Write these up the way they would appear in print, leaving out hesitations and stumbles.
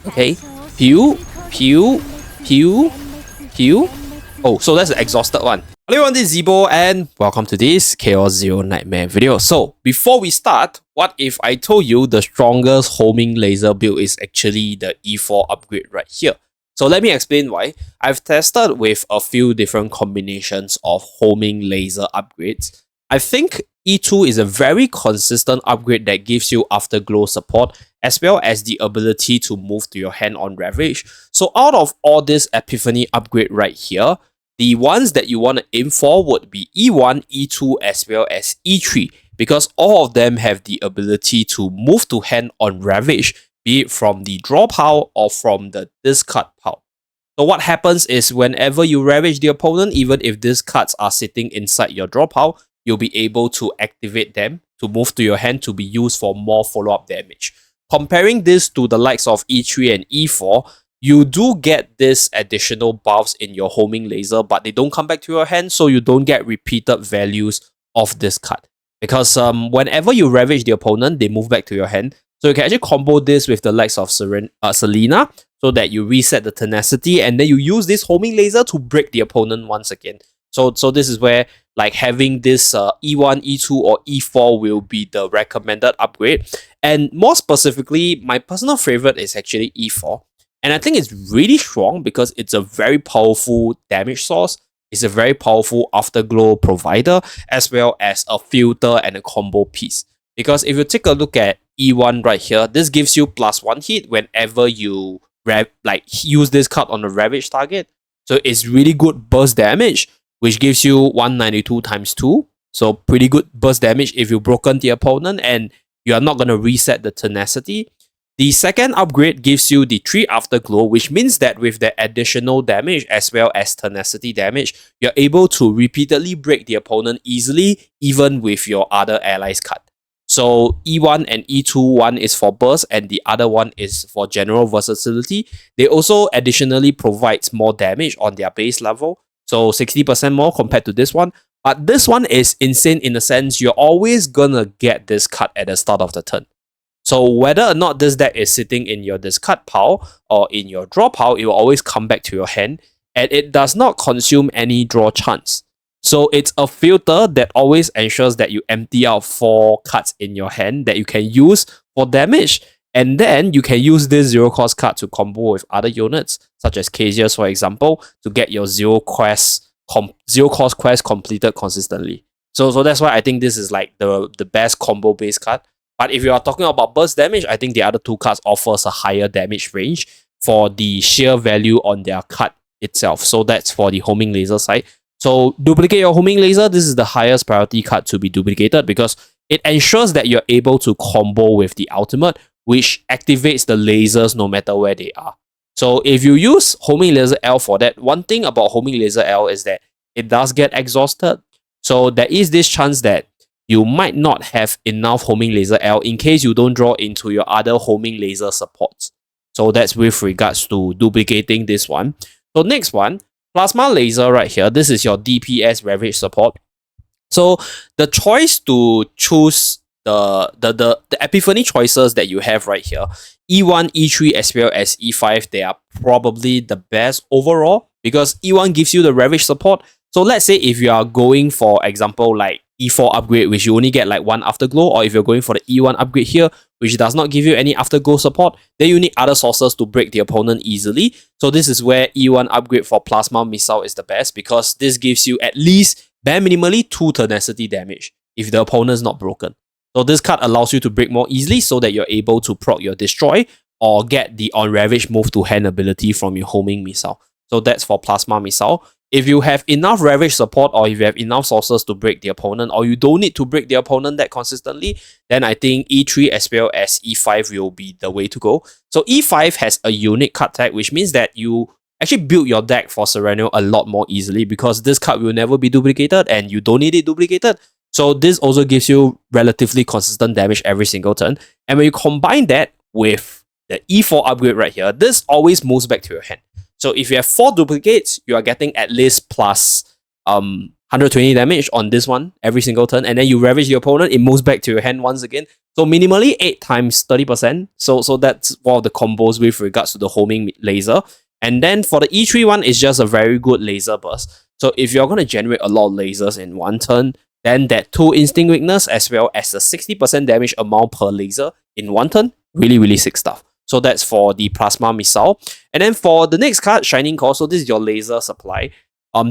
Okay, pew, pew, pew, pew. Oh, so that's the exhausted one. Hello everyone, this is Zeeebo and welcome to this Chaos Zero Nightmare video. So, before we start, what if I told you the strongest homing laser build is actually the E4 upgrade right here? So let me explain why. I've tested with a few different combinations of homing laser upgrades. I think E2 is a very consistent upgrade that gives you afterglow support as well as the ability to move to your hand on Ravage. So out of all this Epiphany upgrade right here, the ones that you want to aim for would be E1, E2 as well as E3 because all of them have the ability to move to hand on Ravage, be it from the draw pile or from the discard pile. So what happens is whenever you Ravage the opponent, even if these cards are sitting inside your draw pile, you'll be able to activate them to move to your hand to be used for more follow-up damage. Comparing this to the likes of E3 and E4, you do get this additional buffs in your homing laser, but they don't come back to your hand, so you don't get repeated values of this card. Because whenever you Ravage the opponent, they move back to your hand. So you can actually combo this with the likes of Selena, so that you reset the tenacity, and then you use this homing laser to break the opponent once again. So this is where like having this E1, E2 or E4 will be the recommended upgrade. And more specifically, my personal favorite is actually E4. And I think it's really strong because it's a very powerful damage source. It's a very powerful afterglow provider as well as a filter and a combo piece. Because if you take a look at E1 right here, this gives you +1 hit whenever you use this card on a Ravage target. So it's really good burst damage, which gives you 192 times 2. So pretty good burst damage if you broken the opponent and you are not going to reset the tenacity. The second upgrade gives you the 3 afterglow, which means that with the additional damage as well as tenacity damage, you're able to repeatedly break the opponent easily, even with your other allies card. So E1 and E2, one is for burst and the other one is for general versatility. They also additionally provide more damage on their base level. So 60% more compared to this one. But this one is insane in the sense you're always gonna get this card at the start of the turn. So whether or not this deck is sitting in your discard pile or in your draw pile, it will always come back to your hand. And it does not consume any draw chance. So it's a filter that always ensures that you empty out 4 cards in your hand that you can use for damage. And then you can use this 0 cost card to combo with other units, such as Casius, for example, to get your 0 cost quest completed consistently. So that's why I think this is like the best combo based card. But if you are talking about burst damage, I think the other 2 cards offers a higher damage range for the sheer value on their card itself. So that's for the homing laser side. So duplicate your homing laser. This is the highest priority card to be duplicated because it ensures that you're able to combo with the ultimate, which activates the lasers no matter where they are. So if you use homing laser L for that, one thing about homing laser L is that it does get exhausted. So there is this chance that you might not have enough homing laser L in case you don't draw into your other homing laser supports. So that's with regards to duplicating this one. So next one, plasma laser right here. This is your DPS Ravage support. So the choice to choose the Epiphany choices that you have right here, E1, E3 as well as E5, they are probably the best overall because E1 gives you the Ravage support. So let's say if you are going for example like E4 upgrade, which you only get like 1 afterglow, or if you're going for the E1 upgrade here, which does not give you any afterglow support, then you need other sources to break the opponent easily. So this is where E1 upgrade for Plasma Missile is the best because this gives you at least bare minimally 2 tenacity damage if the opponent is not broken. So this card allows you to break more easily so that you're able to proc your destroy or get the on Ravage move to hand ability from your homing missile. So that's for Plasma Missile. If you have enough Ravage support or if you have enough sources to break the opponent or you don't need to break the opponent that consistently, then I think E3 as well as E5 will be the way to go. So E5 has a unique card tag, which means that you actually build your deck for Sereniel a lot more easily because this card will never be duplicated and you don't need it duplicated. So this also gives you relatively consistent damage every single turn. And when you combine that with the E4 upgrade right here, this always moves back to your hand. So if you have 4 duplicates, you are getting at least plus 120 damage on this one every single turn, and then you ravage the opponent, it moves back to your hand once again. So minimally 8 times 30%. So that's one of the combos with regards to the homing laser. And then for the E3 one, it's just a very good laser burst. So if you're going to generate a lot of lasers in one turn, then that 2 instinct weakness as well as the 60% damage amount per laser in one turn, really, really sick stuff. So that's for the plasma missile. And then for the next card, Shining Core, so this is your laser supply.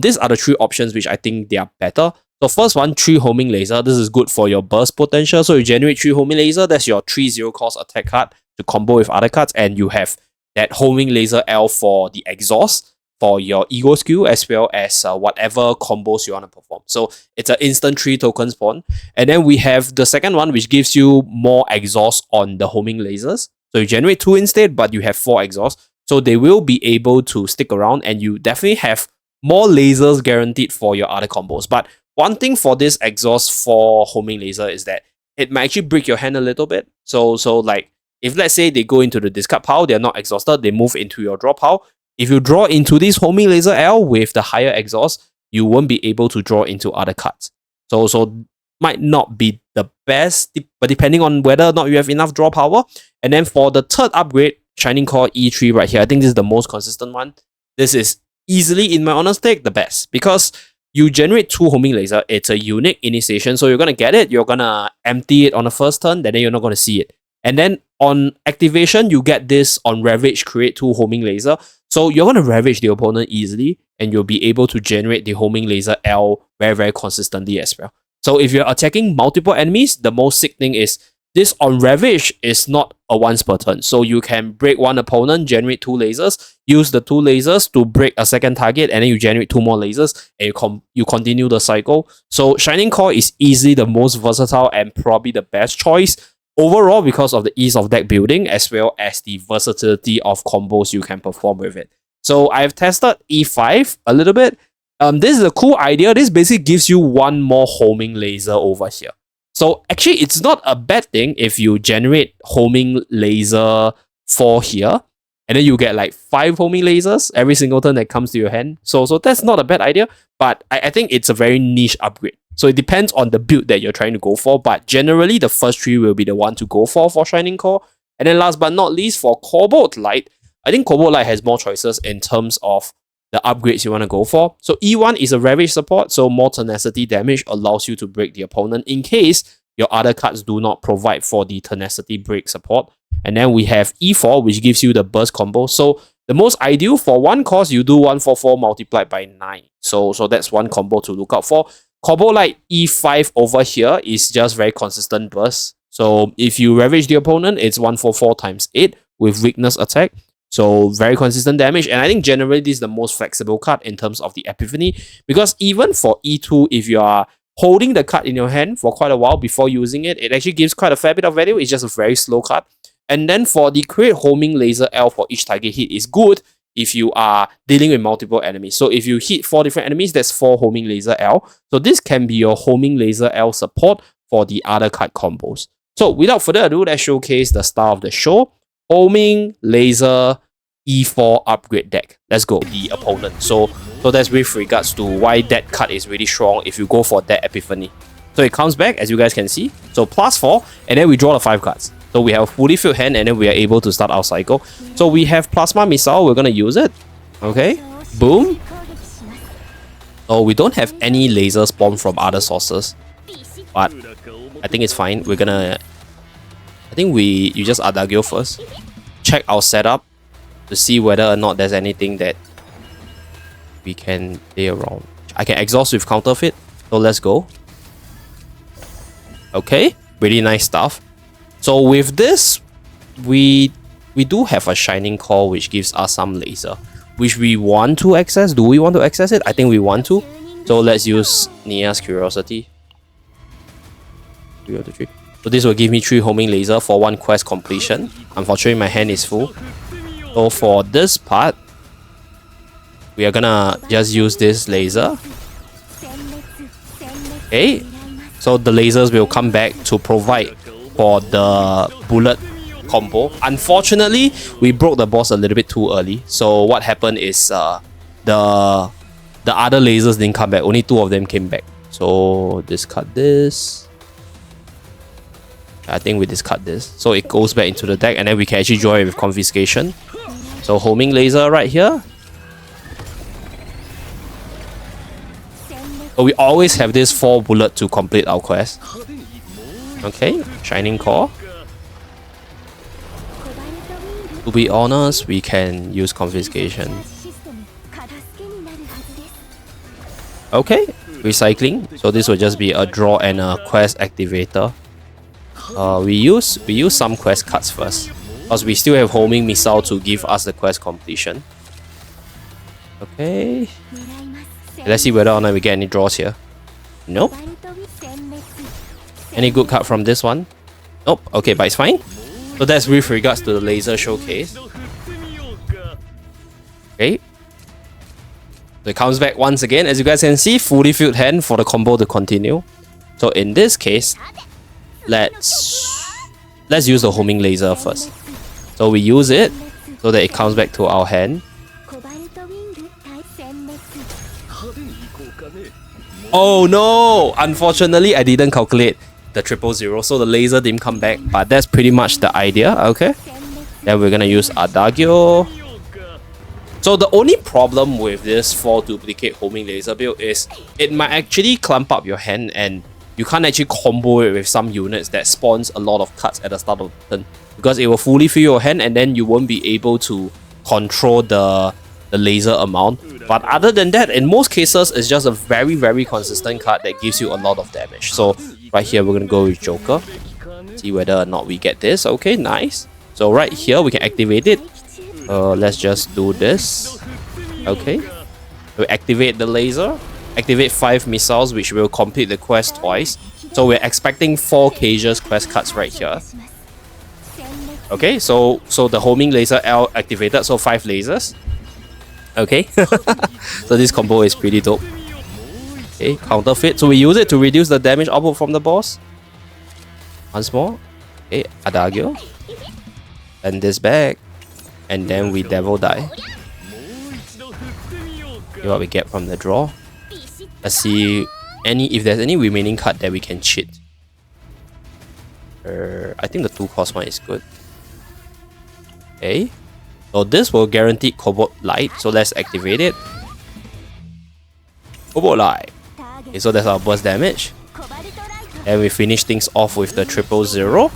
These are the 3 options which I think they are better. So first one, 3 homing laser. This is good for your burst potential. So you generate 3 homing laser, that's your 3/0 cost attack card to combo with other cards, and you have that homing laser L for the exhaust for your ego skill as well as whatever combos you want to perform. So it's an instant 3 token spawn. And then we have the second one which gives you more exhaust on the homing lasers. So you generate 2 instead, but you have 4 exhausts. So they will be able to stick around, and you definitely have more lasers guaranteed for your other combos. But one thing for this exhaust for homing laser is that it might actually break your hand a little bit. So like if let's say they go into the discard pile, they're not exhausted, they move into your draw pile. If you draw into this homing laser L with the higher exhaust, you won't be able to draw into other cards. So might not be the best, but depending on whether or not you have enough draw power. And then for the third upgrade, Shining Core E3 right here, I think this is the most consistent one. This is easily, in my honest take, the best, because you generate 2 homing laser. It's a unique initiation, so you're gonna get it, you're gonna empty it on the first turn, then you're not gonna see it. And then on activation, you get this on Ravage, create 2 homing laser. So you're gonna ravage the opponent easily, and you'll be able to generate the homing laser L very, very consistently as well. So if you're attacking multiple enemies, the most sick thing is this on Ravage is not a once per turn. So you can break one opponent, generate 2 lasers, use the 2 lasers to break a second target, and then you generate 2 more lasers, and you continue the cycle. So Shining Core is easily the most versatile and probably the best choice overall because of the ease of deck building as well as the versatility of combos you can perform with it. So I've tested E5 a little bit. This is a cool idea. This basically gives you 1 more homing laser over here. So actually, it's not a bad thing if you generate homing laser 4 here, and then you get like 5 homing lasers every single turn that comes to your hand. So that's not a bad idea, but I think it's a very niche upgrade. So it depends on the build that you're trying to go for, but generally the first 3 will be the one to go for Shining Core. And then last but not least, for Cobalt Light, I think Cobalt Light has more choices in terms of the upgrades you want to go for. So E1 is a Ravage support, so more tenacity damage allows you to break the opponent in case your other cards do not provide for the tenacity break support. And then we have E4, which gives you the burst combo. So the most ideal for 1 cost, you do 144 multiplied by 9. So that's one combo to look out for. Cobalt Light E5 over here is just very consistent burst. So if you ravage the opponent, it's 144 times 8 with weakness attack. So very consistent damage, and I think generally this is the most flexible card in terms of the Epiphany, because even for E2, if you are holding the card in your hand for quite a while before using it, it actually gives quite a fair bit of value. It's just a very slow card. And then for the create homing laser L for each target hit is good if you are dealing with multiple enemies. So if you hit 4 different enemies, that's 4 homing laser L. So this can be your homing laser L support for the other card combos. So without further ado, let's showcase the star of the show. Homing laser E4 upgrade deck. Let's go. The opponent. So that's with regards to why that card is really strong if you go for that Epiphany. So it comes back, as you guys can see. So +4, and then we draw the 5 cards. So we have a fully filled hand, and then we are able to start our cycle. So we have Plasma Missile, we're gonna use it. Okay, boom. Oh, we don't have any laser spawn from other sources, but I think it's fine. We're gonna... I think you just Adagio first. Check our setup to see whether or not there's anything that we can play around. I can exhaust with counterfeit, so let's go. Okay, really nice stuff. So with this, we do have a Shining Core which gives us some laser, which we want to access. Do we want to access it? I think we want to. So let's use Nia's Curiosity. 3 out of 3. So this will give me 3 homing laser for 1 quest completion. Unfortunately, my hand is full. So for this part, we are gonna just use this laser. Okay, so the lasers will come back to provide for the bullet combo. Unfortunately, we broke the boss a little bit too early. So what happened is the the other lasers didn't come back. Only 2 of them came back. So discard this. I think we discard this. So it goes back into the deck, and then we can actually draw it with Confiscation. So homing laser right here. So we always have this 4 bullet to complete our quest. Okay, Shining Core. To be honest, we can use Confiscation. Okay, recycling. So this will just be a draw and a quest activator. We use some quest cards first, because we still have homing missile to give us the quest completion. Okay. Let's see whether or not we get any draws here. Nope. Any good card from this one? Nope. Okay, but it's fine. So that's with regards to the laser showcase. Okay. So it comes back once again. As you guys can see, fully filled hand for the combo to continue. So in this case, let's use the homing laser first. So we use it so that it comes back to our hand. Oh no! Unfortunately, I didn't calculate the 000, so the laser didn't come back. But that's pretty much the idea. Okay. Then we're gonna use Adagio. So the only problem with this 4 duplicate homing laser build is it might actually clump up your hand, and you can't actually combo it with some units that spawns a lot of cards at the start of the turn, because it will fully fill your hand and then you won't be able to control the laser amount. But other than that, in most cases, it's just a very consistent card that gives you a lot of damage. So right here, we're gonna go with Joker. See whether or not we get this. Okay, nice. So right here, we can activate it. Let's just do this. Okay. We activate the laser. Activate 5 missiles, which will complete the quest twice. So we're expecting 4 Cages quest cards right here. Okay, so the homing laser L activated, so 5 lasers. Okay, so this combo is pretty dope. Okay, counterfeit. So we use it to reduce the damage output from the boss. Once more. Okay, Adagio. And this back. And then we Devil Die. See what we get from the draw. Let's see if there's any remaining card that we can cheat. I think the 2-cost one is good. Okay. So this will guarantee Cobalt Light. So let's activate it. Cobalt Light. Okay, so that's our burst damage. And we finish things off with the 000.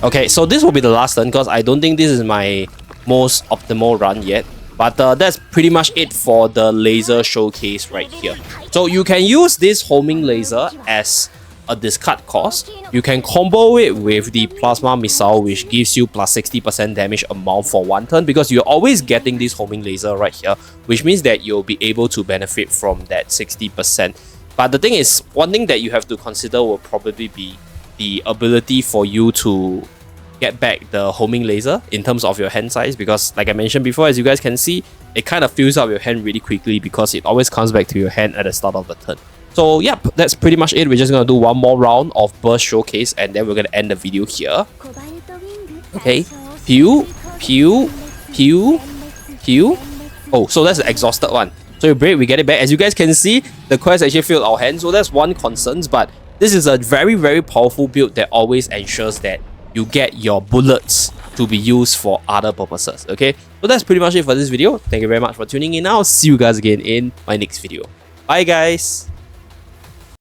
Okay, so this will be the last turn, because I don't think this is my most optimal run yet. But that's pretty much it for the laser showcase right here. So you can use this homing laser as a discard cost. You can combo it with the plasma missile, which gives you plus 60% damage amount for 1 turn, because you're always getting this homing laser right here, which means that you'll be able to benefit from that 60%. But the thing is, one thing that you have to consider will probably be the ability for you to get back the homing laser in terms of your hand size, because like I mentioned before, as you guys can see, it kind of fills up your hand really quickly because it always comes back to your hand at the start of the turn. So yep, that's pretty much it. We're just gonna do one more round of burst showcase, and then we're gonna end the video here. Okay, pew, pew, pew, pew. Oh, so that's the exhausted one. So you break, we get it back. As you guys can see, the quest actually filled our hand, so that's one concern, but this is a very powerful build that always ensures that you get your bullets to be used for other purposes. Okay, so that's pretty much it for this video. Thank you very much for tuning in. I'll see you guys again in my next video. Bye guys.